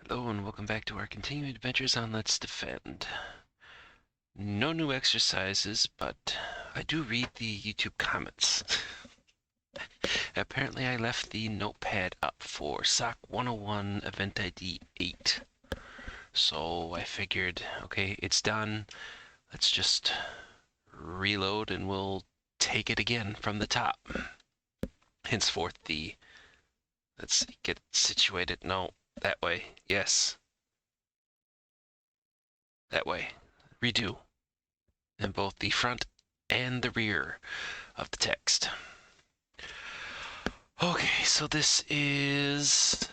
Hello and welcome back to our continuing adventures on Let's Defend. No new exercises, but I do read the YouTube comments. Apparently I left the notepad up for SOC101 EventID 8. So I figured, okay, it's done. Let's just reload and we'll take it again from the top. Henceforth let's get situated. No, that way. Yes. That way. Redo. In both the front and the rear of the text. Okay, so this is...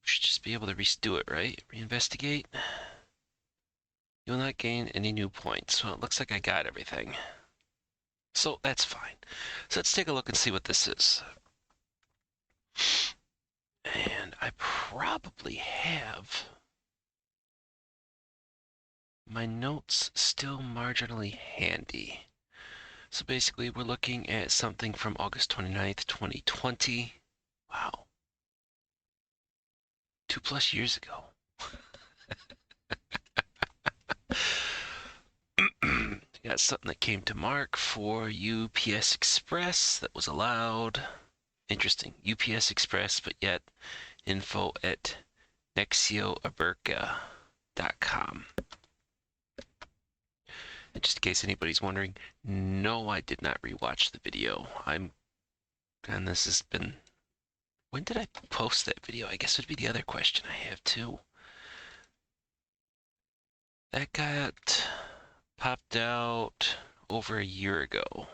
We should just be able to redo it, right? Reinvestigate. You'll not gain any new points. Well, it looks like I got everything. So that's fine. So let's take a look and see what this is. And I probably have my notes still marginally handy. So basically we're looking at something from August 29th, 2020. Wow. 2+ years ago. Got something that came to mark for UPS Express that was allowed. Interesting. UPS Express, but yet info at nexioaberca.com. And just in case anybody's wondering, no, I did not rewatch the video. And this has been... When did I post that video? I guess would be the other question I have too. That got popped out over a year ago.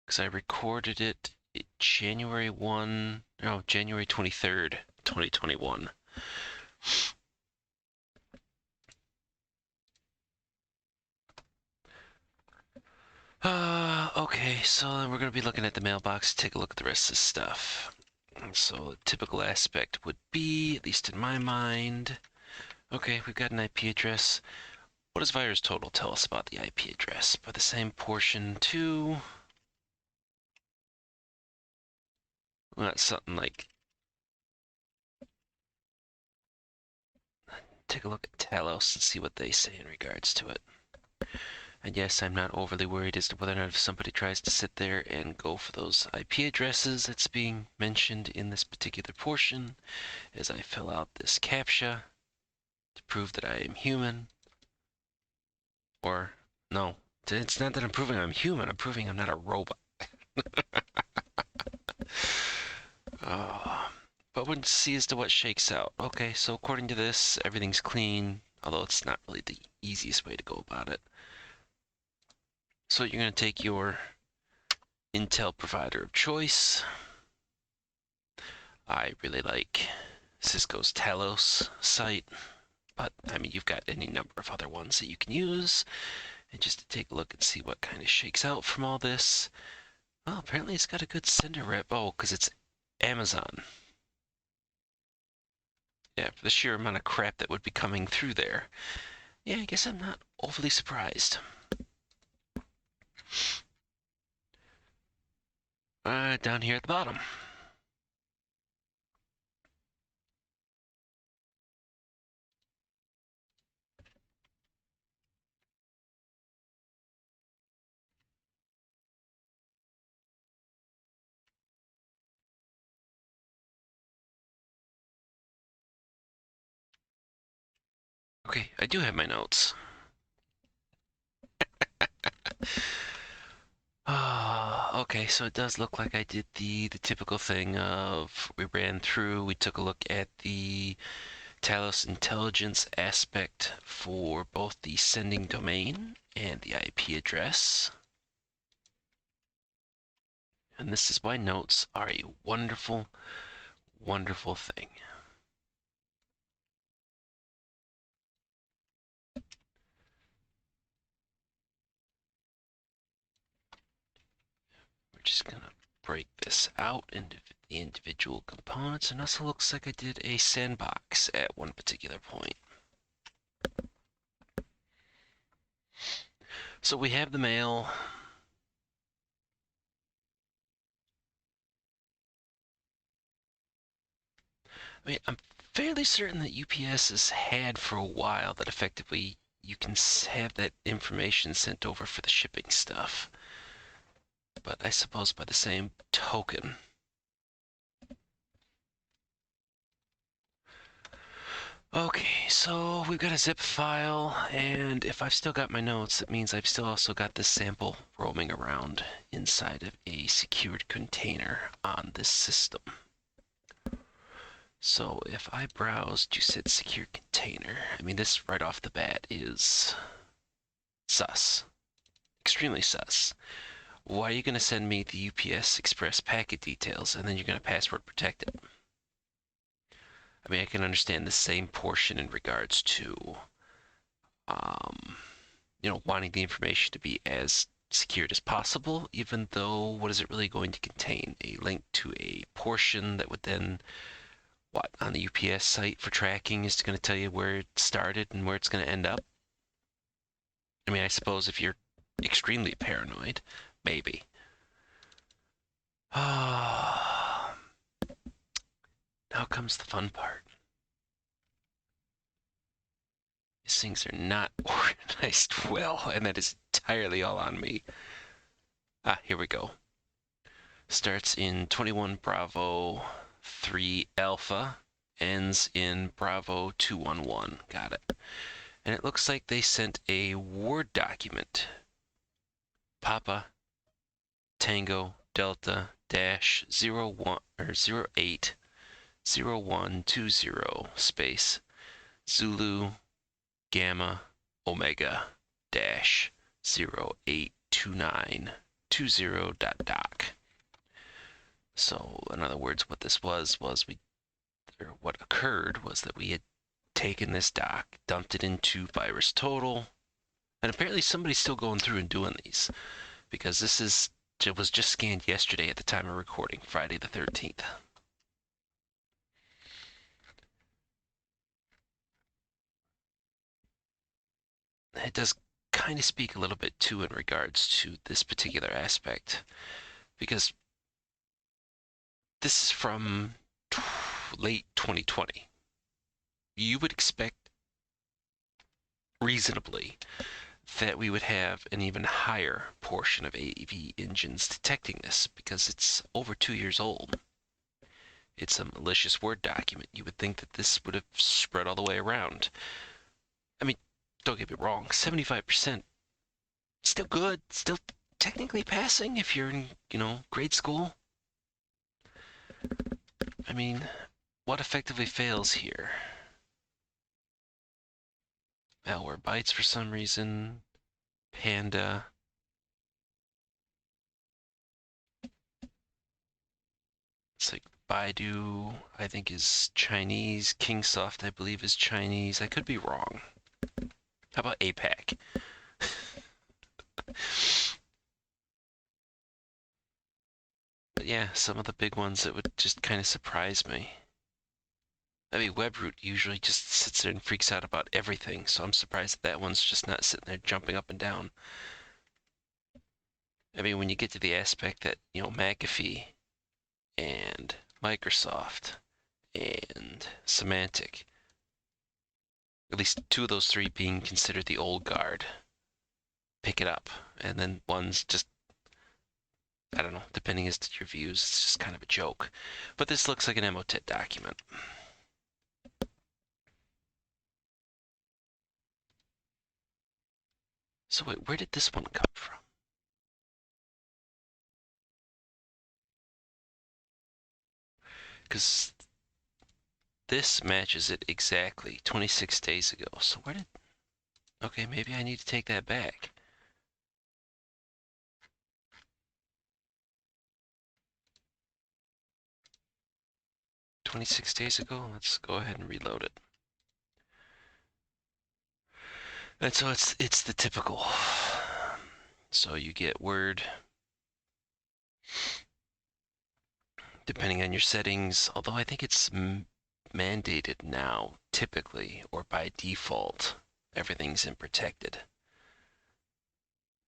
Because I recorded it January 23rd, 2021. Okay, so we're going to be looking at the mailbox, take a look at the rest of this stuff. So a typical aspect would be, at least in my mind, okay, we've got an IP address. What does VirusTotal tell us about the IP address? By the same portion too. Well, that's something like, take a look at Talos and see what they say in regards to it. And yes, I'm not overly worried as to whether or not if somebody tries to sit there and go for those IP addresses that's being mentioned in this particular portion as I fill out this CAPTCHA to prove that I am human. Or, no, it's not that I'm proving I'm human, I'm proving I'm not a robot. But we'll see as to what shakes out. Okay, so according to this, everything's clean, although it's not really the easiest way to go about it. So you're going to take your Intel provider of choice. I really like Cisco's Talos site, but I mean, you've got any number of other ones that you can use. And just to take a look and see what kind of shakes out from all this. Well, apparently it's got a good sender rep. Oh, because it's Amazon. Yeah, for the sheer amount of crap that would be coming through there. Yeah, I guess I'm not overly surprised. Down here at the bottom. Okay, I do have my notes. Okay, so it does look like I did the typical thing of we ran through, we took a look at the Talos intelligence aspect for both the sending domain and the IP address. And this is why notes are a wonderful, wonderful thing. We're just going to break this out into the individual components, and also looks like I did a sandbox at one particular point. So we have the mail. I mean, I'm fairly certain that UPS has had for a while that effectively you can have that information sent over for the shipping stuff. But I suppose by the same token, okay, so we've got a zip file, and if I've still got my notes, it means I've still also got this sample roaming around inside of a secured container on this system. So if I browsed, you said secure container. I mean, this right off the bat is sus. Extremely sus. Why are you going to send me the UPS Express packet details and then you're going to password protect it? I mean, I can understand the same portion in regards to, wanting the information to be as secured as possible, even though what is it really going to contain? A link to a portion that would then, on the UPS site for tracking is going to tell you where it started and where it's going to end up? I mean, I suppose if you're extremely paranoid, maybe. Now comes the fun part. These things are not organized well, and that is entirely all on me. Here we go. Starts in 21 Bravo 3 Alpha, ends in Bravo 211. Got it. And it looks like they sent a Word document. Papa Tango Delta dash 01 or 080120 space Zulu Gamma Omega dash 082920.doc. So in other words, what this was what occurred was that we had taken this doc, dumped it into Virus Total, and apparently somebody's still going through and doing these, because it was just scanned yesterday at the time of recording, Friday the 13th. It does kind of speak a little bit too in regards to this particular aspect, because this is from late 2020. You would expect reasonably that we would have an even higher portion of AV engines detecting this, because it's over 2 years old. It's a malicious Word document. You would think that this would have spread all the way around. I mean, don't get me wrong, 75%, still good, still technically passing if you're in, grade school. I mean, what effectively fails here? Malware bytes for some reason. Panda. It's like Baidu, I think, is Chinese. Kingsoft, I believe, is Chinese. I could be wrong. How about APAC? But yeah, some of the big ones that would just kind of surprise me. I mean, Webroot usually just sits there and freaks out about everything, so I'm surprised that one's just not sitting there jumping up and down. I mean, when you get to the aspect that, McAfee and Microsoft and Symantec, at least 2 of those 3 being considered the old guard, pick it up, and then one's just, I don't know, depending as to your views, it's just kind of a joke. But this looks like an Emotet document. So wait, where did this one come from? Because this matches it exactly 26 days ago. So where did... Okay, maybe I need to take that back. "26 days ago?" Let's go ahead and reload it. And so it's the typical. So you get Word, depending on your settings, although I think it's mandated now, typically, or by default, everything's in protected.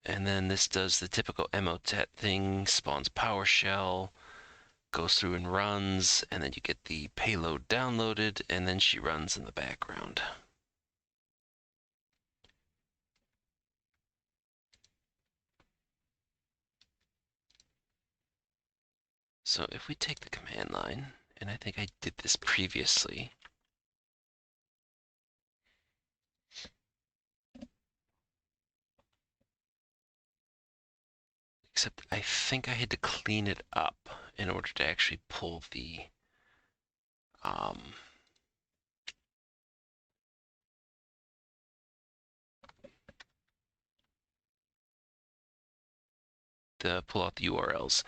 And then this does the typical Emotet thing, spawns PowerShell, goes through and runs, and then you get the payload downloaded, and then she runs in the background. So if we take the command line, and I think I did this previously, except I think I had to clean it up in order to actually pull the pull out the URLs.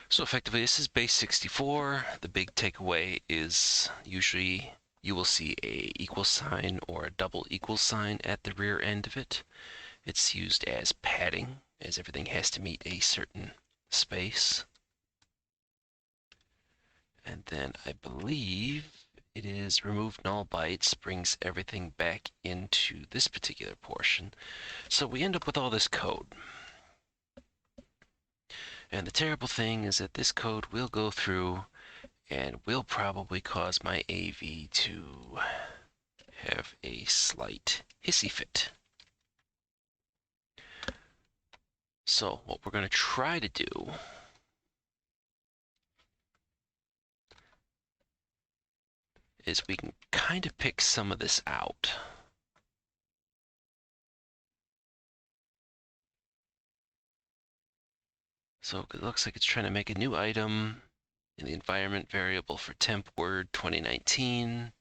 So effectively, this is base 64. The big takeaway is usually you will see a equal sign or a double equal sign at the rear end of it. It's used as padding, as everything has to meet a certain space. And then I believe it is remove null bytes, brings everything back into this particular portion. So we end up with all this code. And the terrible thing is that this code will go through and will probably cause my AV to have a slight hissy fit. So what we're going to try to do is we can kind of pick some of this out. So it looks like it's trying to make a new item in the environment variable for temp word 2019.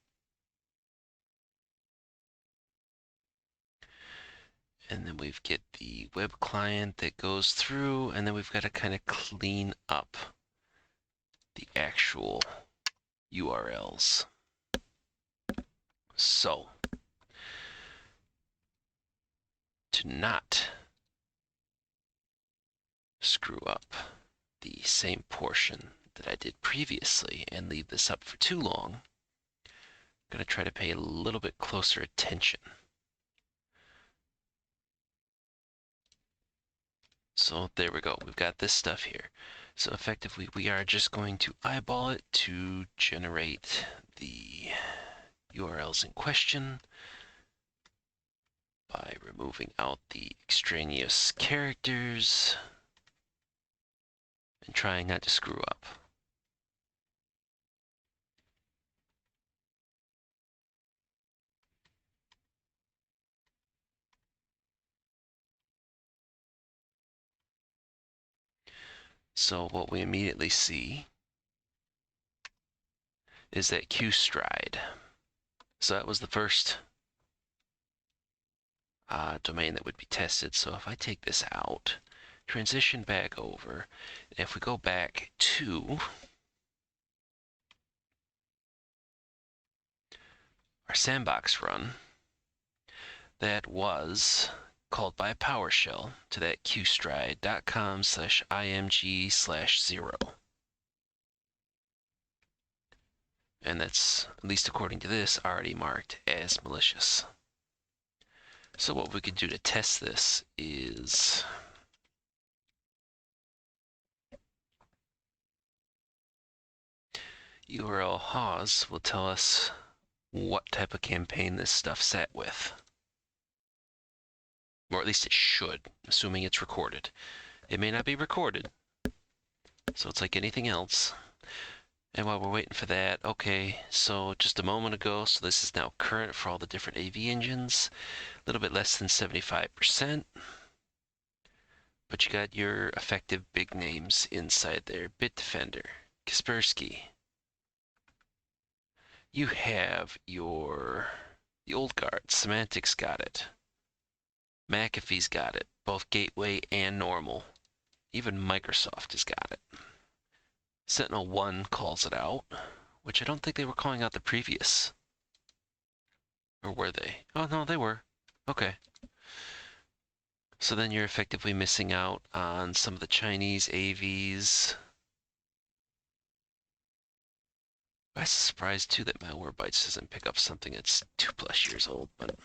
And then we've get the web client that goes through, and then we've got to kind of clean up the actual URLs. So to not screw up the same portion that I did previously and leave this up for too long, I'm going to try to pay a little bit closer attention. So there we go. We've got this stuff here. So effectively, we are just going to eyeball it to generate the URLs in question by removing out the extraneous characters and trying not to screw up. So what we immediately see is that QStride. So that was the first domain that would be tested. So if I take this out, transition back over, and if we go back to our sandbox run, that was called by PowerShell to that qstride.com/img/0. And that's, at least according to this, already marked as malicious. So what we could do to test this is URL Hause will tell us what type of campaign this stuff sat with. Or at least it should, assuming it's recorded. It may not be recorded, so it's like anything else. And while we're waiting for that, okay, so just a moment ago, so this is now current for all the different AV engines, a little bit less than 75%. But you got your effective big names inside there. Bitdefender, Kaspersky. You have the old guard. Semantics got it. McAfee's got it, both gateway and normal. Even Microsoft has got it. SOC101 calls it out, which I don't think they were calling out the previous. Or were they? Oh, no, they were. Okay. So then you're effectively missing out on some of the Chinese AVs. I'm surprised, too, that Malwarebytes doesn't pick up something that's 2+ years old, but...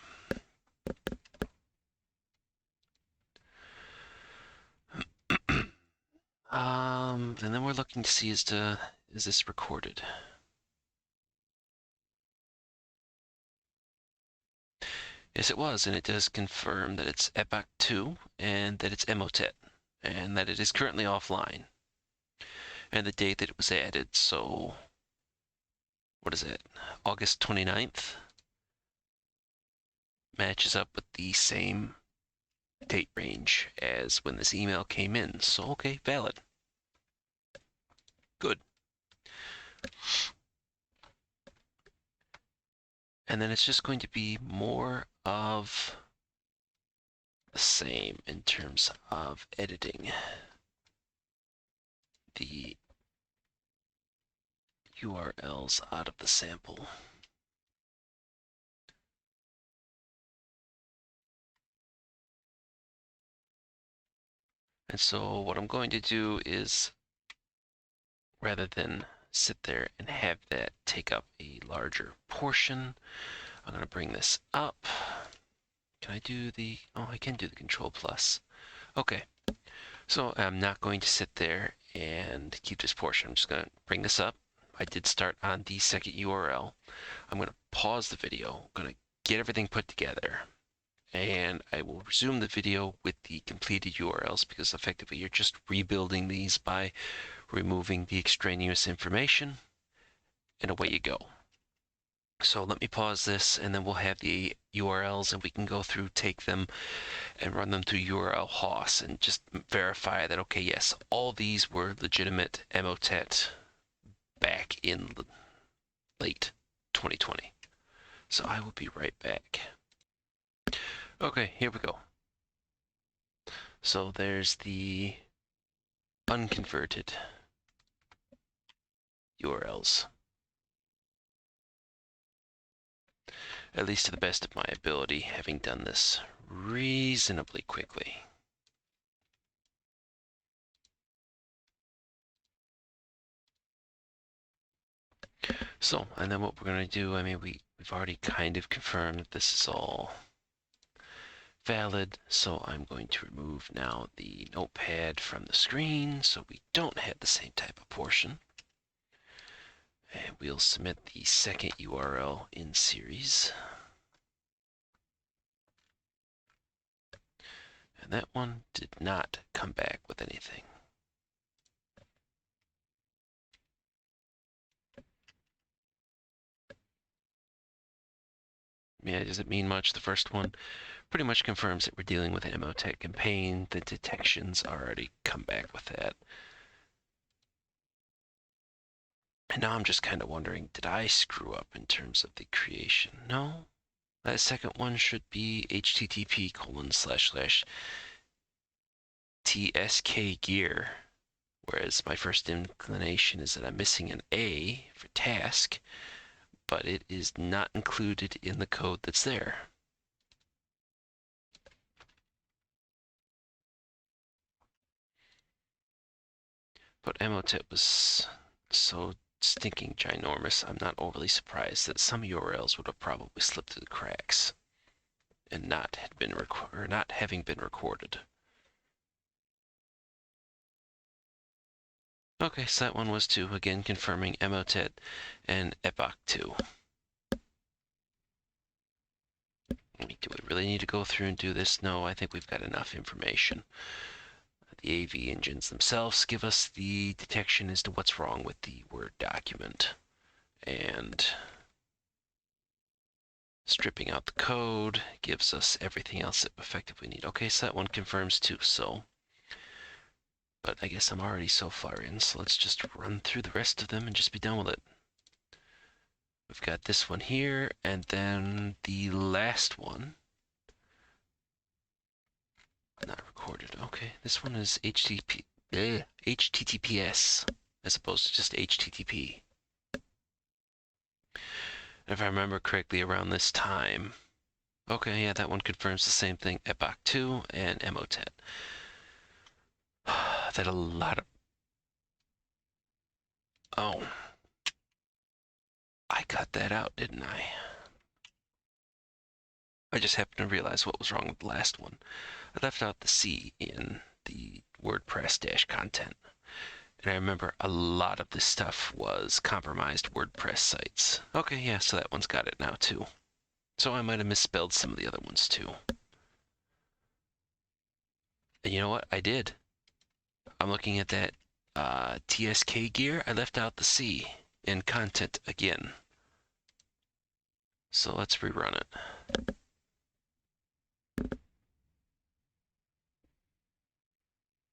And then we're looking to see is this recorded? Yes, it was, and it does confirm that it's Epoch 2 and that it's Emotet and that it is currently offline. And the date that it was added, so what is it? August 29th matches up with the same date range as when this email came in. So, okay, valid. Good. And then it's just going to be more of the same in terms of editing the URLs out of the sample. And so what I'm going to do is, rather than sit there and have that take up a larger portion, I'm going to bring this up. Can I do the, oh, I can do the Control Plus. Okay, so I'm not going to sit there and keep this portion. I'm just going to bring this up. I did start on the second URL. I'm going to pause the video. I'm going to get everything put together. And I will resume the video with the completed URLs because effectively you're just rebuilding these by removing the extraneous information, and away you go. So let me pause this, and then we'll have the URLs, and we can go through, take them, and run them through URL hosts, and just verify that, okay, yes, all these were legitimate Emotet back in late 2020. So I will be right back. Okay, here we go. So there's the unconverted URLs. At least to the best of my ability, having done this reasonably quickly. So, and then what we're going to do, I mean, we've already kind of confirmed that this is all valid, so I'm going to remove now the notepad from the screen so we don't have the same type of portion. And we'll submit the second URL in series. And that one did not come back with anything. Yeah, does it mean much? The first one pretty much confirms that we're dealing with an Emotet campaign. The detections already come back with that. And now I'm just kind of wondering, did I screw up in terms of the creation? No, that second one should be http://tsk gear, whereas my first inclination is that I'm missing an A for task, but it is not included in the code that's there. But Emotet was so stinking ginormous, I'm not overly surprised that some URLs would have probably slipped through the cracks and not having been recorded. Okay, so that one was 2, again confirming Emotet and Epoch 2. Do we really need to go through and do this? No, I think we've got enough information. The AV engines themselves give us the detection as to what's wrong with the Word document. And stripping out the code gives us everything else that we effectively need. Okay, so that one confirms 2, so. But I guess I'm already so far in, so let's just run through the rest of them and just be done with it. We've got this one here, and then the last one. Not recorded. Okay, this one is HTTPS as opposed to just HTTP. If I remember correctly, around this time. Okay, yeah, that one confirms the same thing. Epoch 2 and Emotet. That a lot of... Oh. I cut that out, didn't I? I just happened to realize what was wrong with the last one. I left out the C in the WordPress-content. And I remember a lot of this stuff was compromised WordPress sites. Okay, yeah, so that one's got it now too. So I might have misspelled some of the other ones too. And you know what? I did. I'm looking at that TSK gear. I left out the C in content again. So let's rerun it.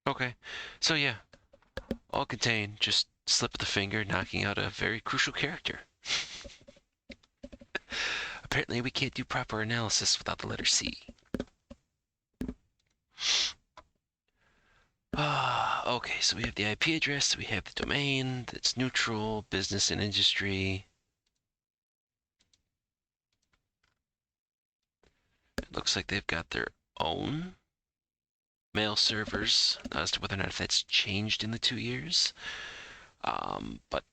Okay, so yeah, all contained, just slip of the finger, knocking out a very crucial character. Apparently we can't do proper analysis without the letter C. Okay, so we have the IP address, we have the domain that's neutral, business and industry. It looks like they've got their own mail servers, as to whether or not if that's changed in the 2 years. But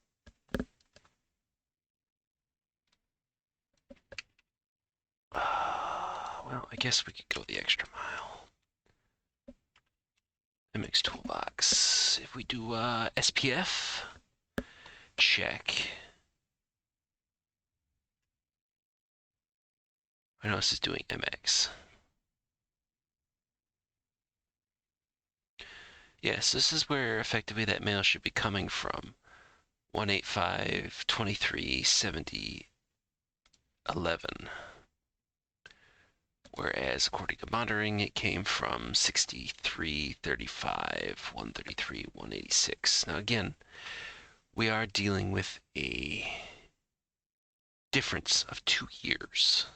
well, I guess we could go the extra mile. MX Toolbox. If we do SPF, check. I know this is doing MX. Yes, this is where effectively that mail should be coming from. 185.23.70.11. Whereas according to monitoring, it came from 63.35, 133, 186. Now again, we are dealing with a difference of 2 years.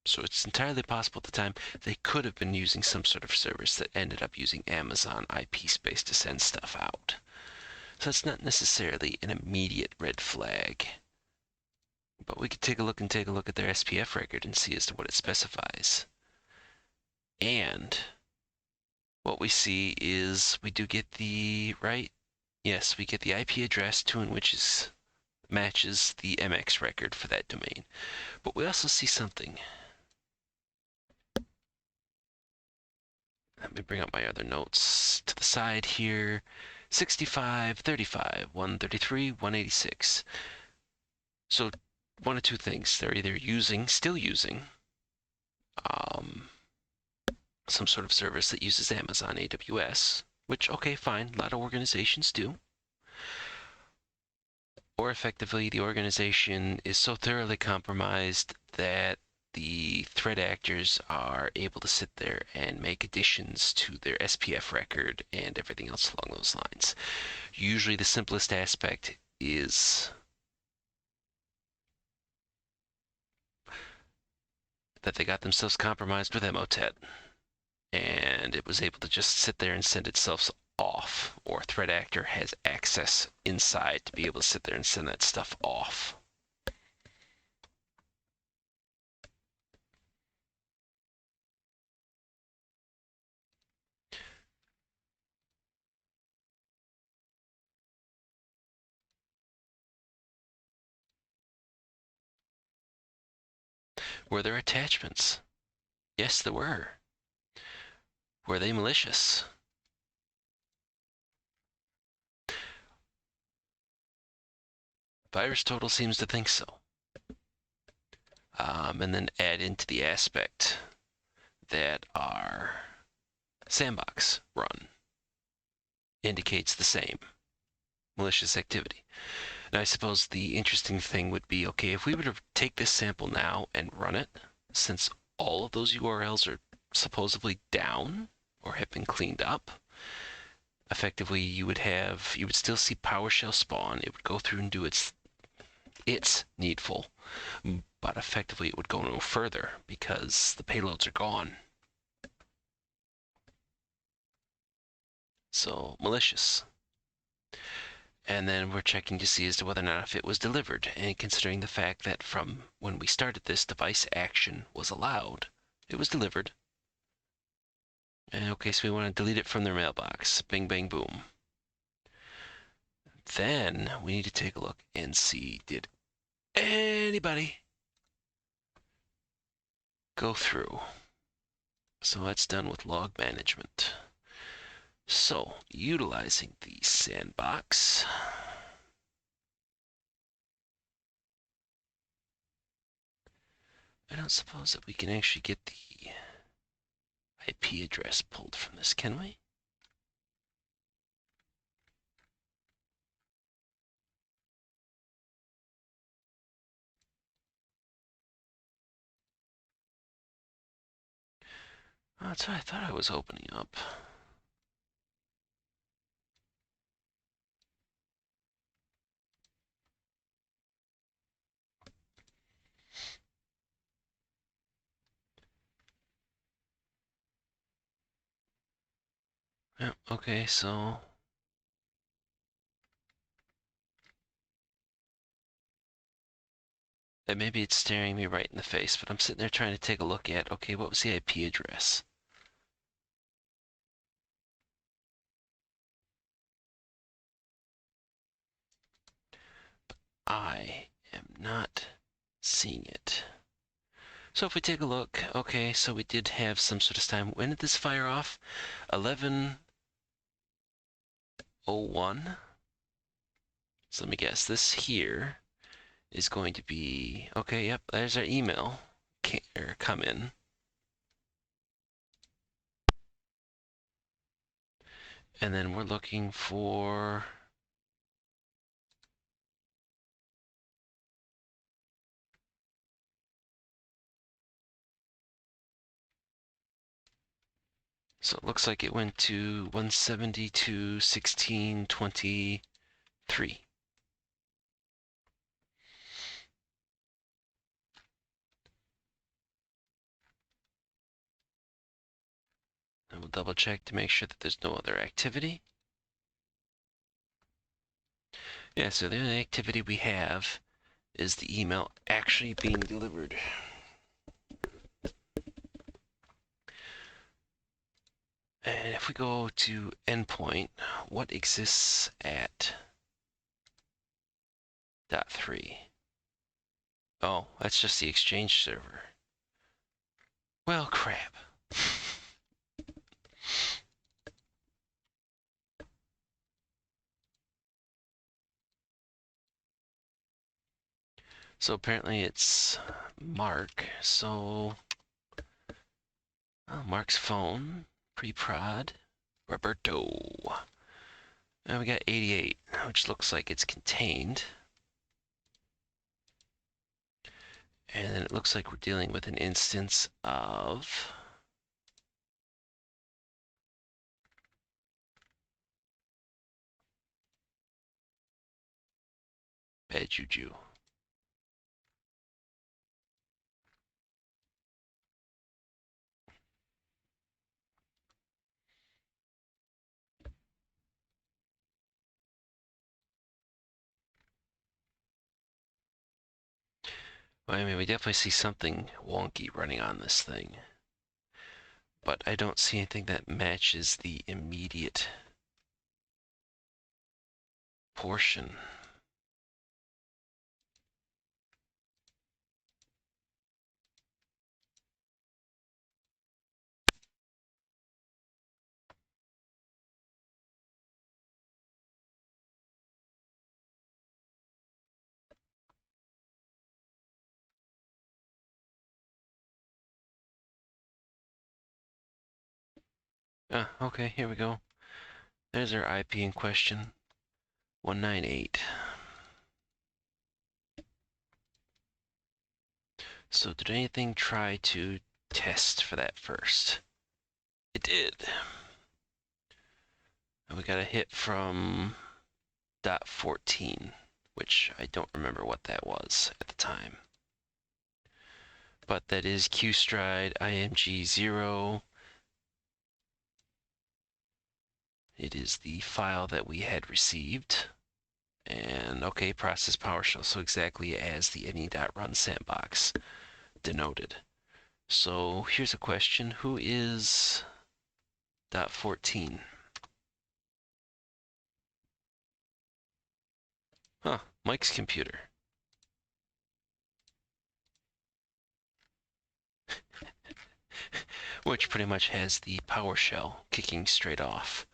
So it's entirely possible at the time they could have been using some sort of service that ended up using Amazon IP space to send stuff out. So it's not necessarily an immediate red flag. But we could take a look at their SPF record and see as to what it specifies. And what we see is we do get the yes, we get the IP address to which matches the MX record for that domain. But we also see something. Let me bring up my other notes to the side here. 65.35, 133, 186. So one of two things. They're either still using some sort of service that uses Amazon AWS, which, okay, fine, a lot of organizations do. Or effectively, the organization is so thoroughly compromised that the threat actors are able to sit there and make additions to their SPF record and everything else along those lines. Usually the simplest aspect is that they got themselves compromised with Emotet, and it was able to just sit there and send itself off, or threat actor has access inside to be able to sit there and send that stuff off. Were there attachments? Yes, there were. Were they malicious? VirusTotal seems to think so. And then add into the aspect that our sandbox run indicates the same malicious activity. Now, I suppose the interesting thing would be, okay, if we were to take this sample now and run it, since all of those URLs are supposedly down or have been cleaned up, effectively you would still see PowerShell spawn. It would go through and do its needful, but effectively it would go no further because the payloads are gone. So malicious. And then we're checking to see as to whether or not if it was delivered, and considering the fact that from when we started this, device action was allowed, it was delivered. And okay, so we want to delete it from their mailbox. Bing, bang, boom. Then we need to take a look and see, did anybody go through? So that's done with log management. So, utilizing the sandbox, I don't suppose that we can actually get the IP address pulled from this, can we? Oh, that's what I thought I was opening up. Yeah, okay, so and maybe it's staring me right in the face, but I'm sitting there trying to take a look at, okay, what was the IP address? I am not seeing it. So if we take a look, okay, so we did have some sort of time. When did this fire off? 11:01. So let me guess. This here is going to be, okay, yep, there's our email. Come in. And then we're looking for so it looks like it went to 172.16.23. And we'll double check to make sure that there's no other activity. Yeah, so the only activity we have is the email actually being delivered. And if we go to endpoint, what exists at .3? Oh, that's just the Exchange server. Well, crap. So apparently it's Mark. So Mark's phone, pre-prod, Roberto. And we got 88, which looks like it's contained. And then it looks like we're dealing with an instance of bad juju. Well, I mean, we definitely see something wonky running on this thing. But I don't see anything that matches the immediate portion. Okay, here we go. There's our IP in question, 198. So did anything try to test for that first? It did. And we got a hit from .14, which I don't remember what that was at the time. But that is qstride img0. It is the file that we had received. And okay, process PowerShell, so exactly as the any.run sandbox denoted. So here's a question. Who is .14? Huh, Mike's computer. Which pretty much has the PowerShell kicking straight off.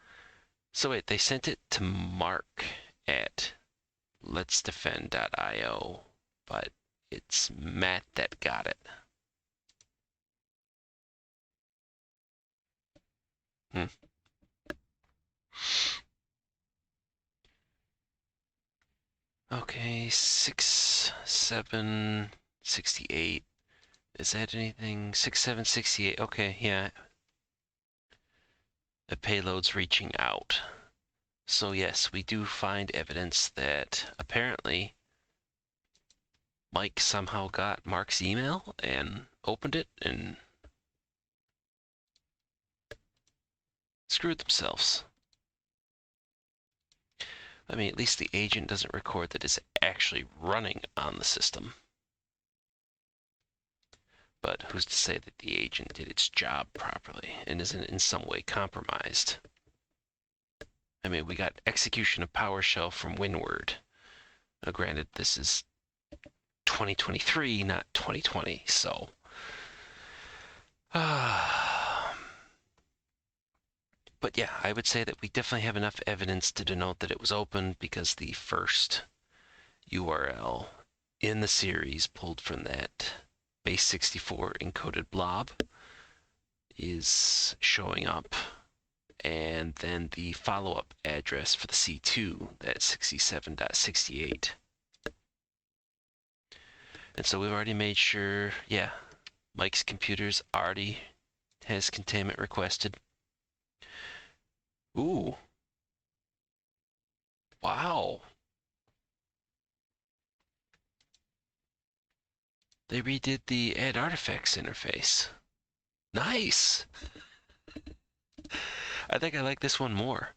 So wait, they sent it to Mark at letsdefend.io, but it's Matt that got it. Okay, 6768. Is that anything? 6768. Okay, yeah. The payload's reaching out. So yes, we do find evidence that apparently Mike somehow got Mark's email and opened it and screwed themselves. I mean, at least the agent doesn't record that it's actually running on the system. But who's to say that the agent did its job properly and isn't in some way compromised? I mean, we got execution of PowerShell from Windward. Now, granted, this is 2023, not 2020, so. But yeah, I would say that we definitely have enough evidence to denote that it was open because the first URL in the series pulled from that base64 encoded blob is showing up. And then the follow-up address for the C2, that's 67.68. And so we've already made sure, yeah, Mike's computers already has containment requested. Ooh. Wow. They redid the add artifacts interface. Nice. I think I like this one more.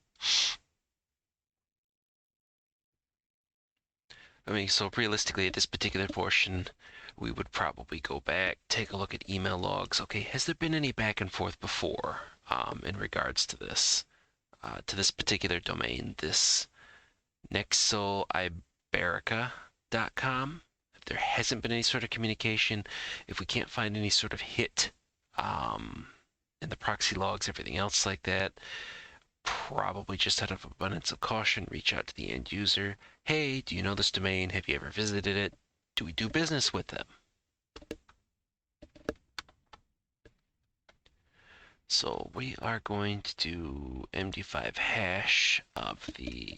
I mean, so realistically, at this particular portion, we would probably go back, take a look at email logs. Okay, has there been any back and forth before in regards to this particular domain, this nexoiberica.com? If there hasn't been any sort of communication, if we can't find any sort of hit in the proxy logs, everything else like that, probably just out of abundance of caution, reach out to the end user. Hey, do you know this domain? Have you ever visited it? Do we do business with them? So we are going to do MD5 hash of the...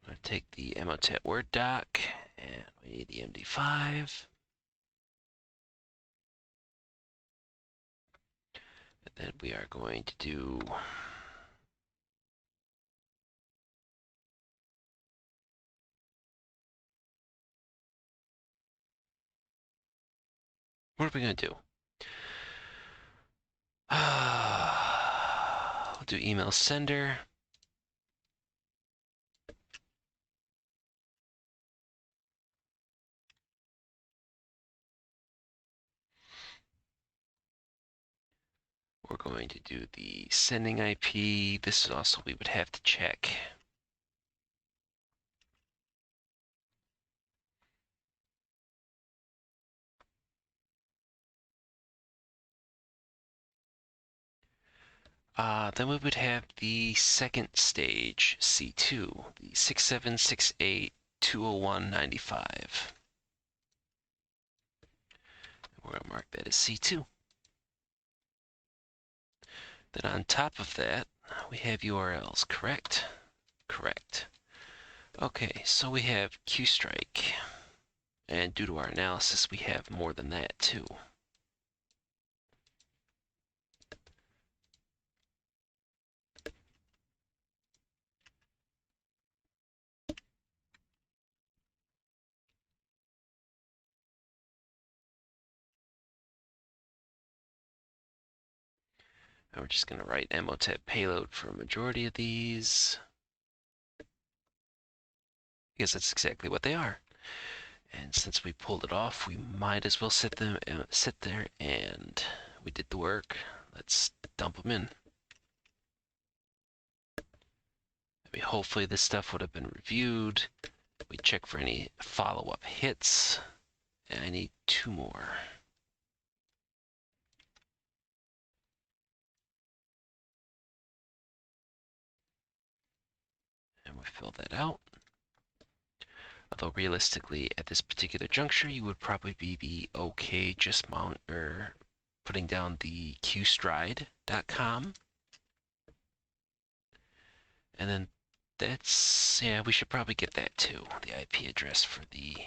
I'm going to take the Emotet Word doc, and we need the MD5. And then we are going to do... What are we going to do? We'll do email sender. We're going to do the sending IP. This is also we would have to check. Then we would have the second stage, C2, the 6768-201-95. We're going to mark that as C2. Then on top of that, we have URLs, correct? Correct. Okay, so we have QStrike. And due to our analysis, we have more than that too. And we're just going to write Emotet Payload for a majority of these, because that's exactly what they are. And since we pulled it off, we might as well sit there and we did the work. Let's dump them in. I mean, hopefully this stuff would have been reviewed. We check for any follow-up hits. And I need 2 more. we fill that out. Although realistically, at this particular juncture, you would probably be okay just putting down the qstride.com. And then that's, yeah, we should probably get that too, the IP address for the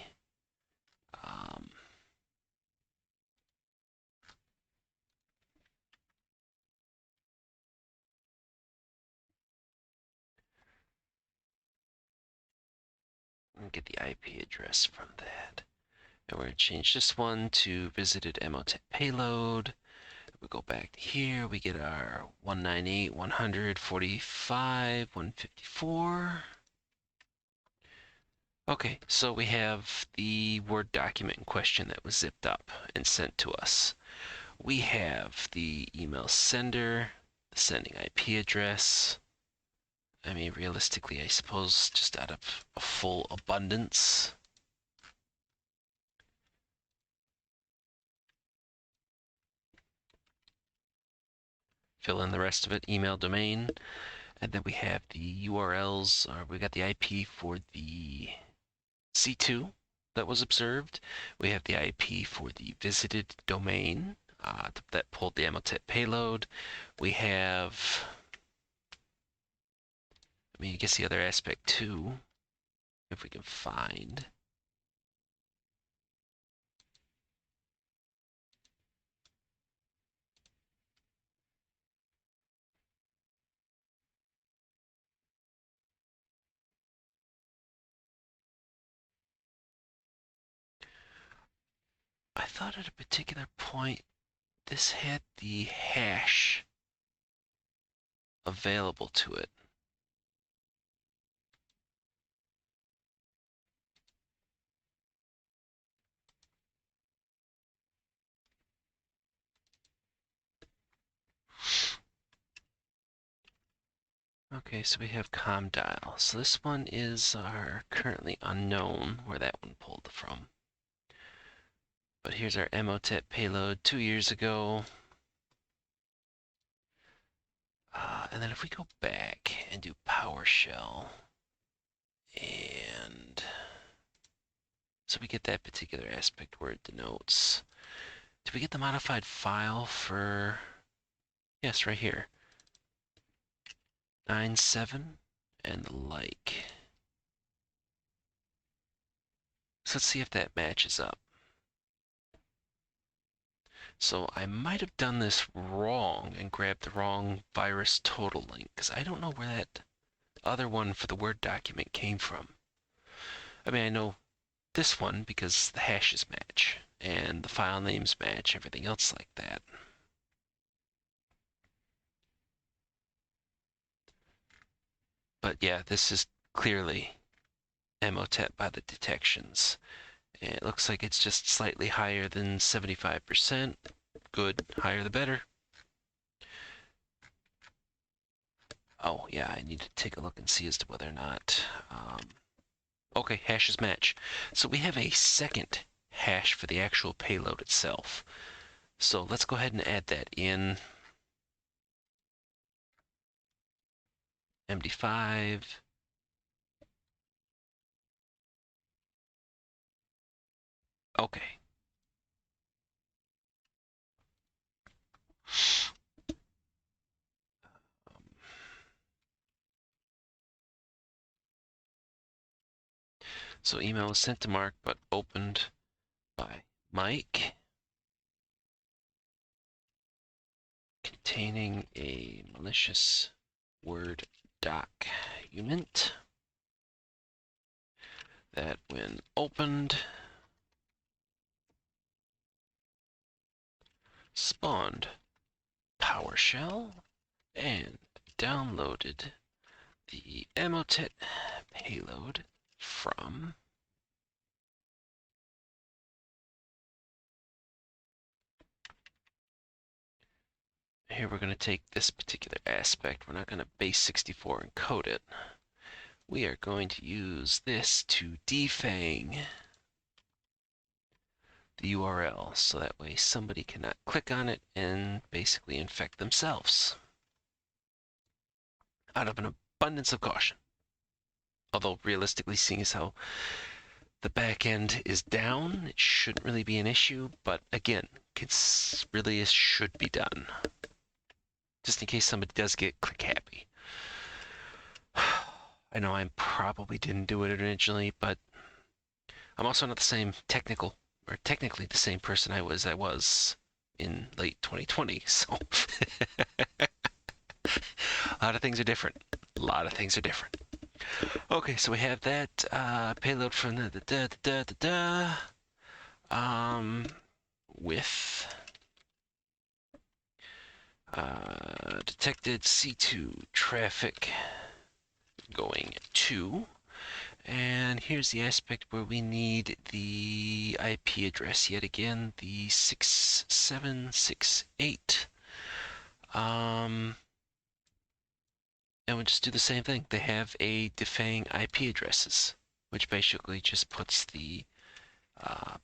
get the IP address from that. And we're going to change this one to visited Emotet payload. We go back here, we get our 198, 145, 154. Okay, so we have the Word document in question that was zipped up and sent to us. We have the email sender, the sending IP address. I mean, realistically, I suppose just out of a full abundance. Fill in the rest of it, email domain. And then we have the URLs, we got the IP for the C2 that was observed. We have the IP for the visited domain that pulled the Emotet payload. We have, I mean, I guess the other aspect too, if we can find. I thought at a particular point this had the hash available to it. Okay, so we have ComDial. So this one is our currently unknown where that one pulled from. But here's our Emotet payload 2 years ago. And then if we go back and do PowerShell, and so we get that particular aspect where it denotes. Did we get the modified file for, yes, right here. 9.7 and the like. So let's see if that matches up. So I might have done this wrong and grabbed the wrong virus total link, because I don't know where that other one for the Word document came from. I mean, I know this one because the hashes match and the file names match, everything else like that. But yeah, this is clearly Emotet by the detections. And it looks like it's just slightly higher than 75%. Good, higher the better. Oh yeah, I need to take a look and see as to whether or not, okay, hashes match. So we have a second hash for the actual payload itself. So let's go ahead and add that in. MD5. Okay. So email was sent to Mark, but opened by Mike, containing a malicious Word document that, when opened, spawned PowerShell and downloaded the Emotet payload from here. We're going to take this particular aspect. We're not going to base 64 encode it. We are going to use this to defang the URL, so that way somebody cannot click on it and basically infect themselves out of an abundance of caution. Although realistically, seeing as how the back end is down, it shouldn't really be an issue. But again, it really should be done, just in case somebody does get click happy. I know I probably didn't do it originally, but I'm also not the same technically the same person I was in late 2020. So a lot of things are different. A lot of things are different. Okay, so we have that payload from with detected C2 traffic going to, and here's the aspect where we need the IP address yet again, the 6768. And we'll just do the same thing. They have a defang IP addresses, which basically just puts the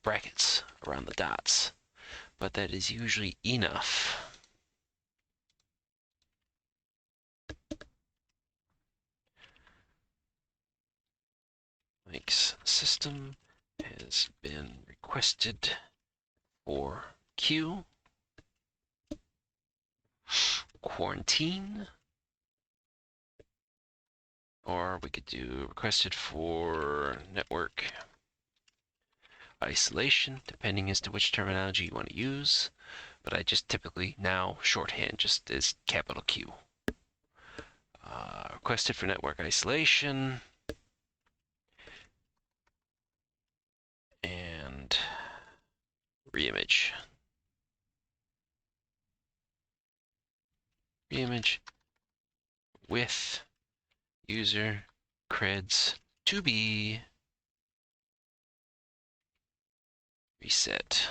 brackets around the dots, but that is usually enough. Makes system has been requested for queue quarantine, or we could do requested for network isolation, depending as to which terminology you want to use, but I just typically now shorthand just as capital Q. Requested for network isolation, and reimage. Reimage with user creds to be reset.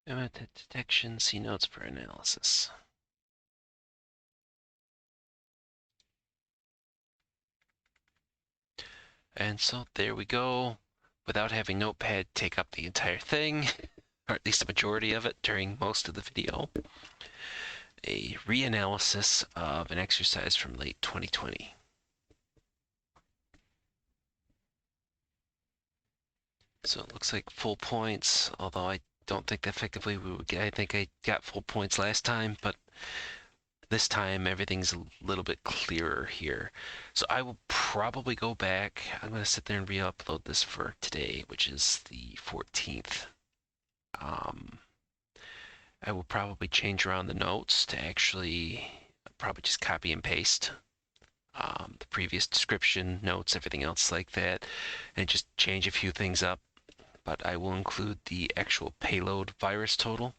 Method detection, see notes for analysis. And so there we go. Without having Notepad take up the entire thing, or at least a majority of it during most of the video, a reanalysis of an exercise from late 2020. So it looks like full points, although I don't think that effectively we would get. I think I got full points last time, but this time everything's a little bit clearer here. So I will probably go back. I'm going to sit there and re-upload this for today, which is the 14th. I will probably change around the notes to actually probably just copy and paste the previous description, notes, everything else like that, and just change a few things up. But I will include the actual payload virus total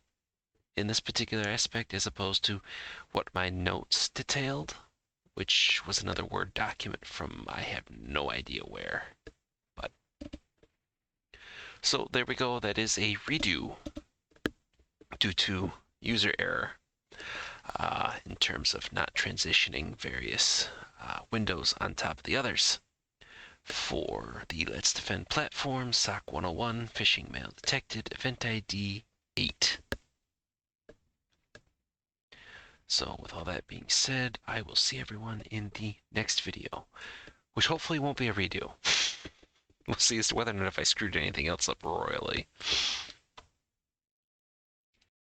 in this particular aspect as opposed to what my notes detailed, which was another Word document from I have no idea where. But so there we go. That is a redo due to user error in terms of not transitioning various windows on top of the others. For the Let's Defend platform, SOC101, phishing mail detected, EventID 8. So with all that being said, I will see everyone in the next video, which hopefully won't be a redo. We'll see as to whether or not if I screwed anything else up royally.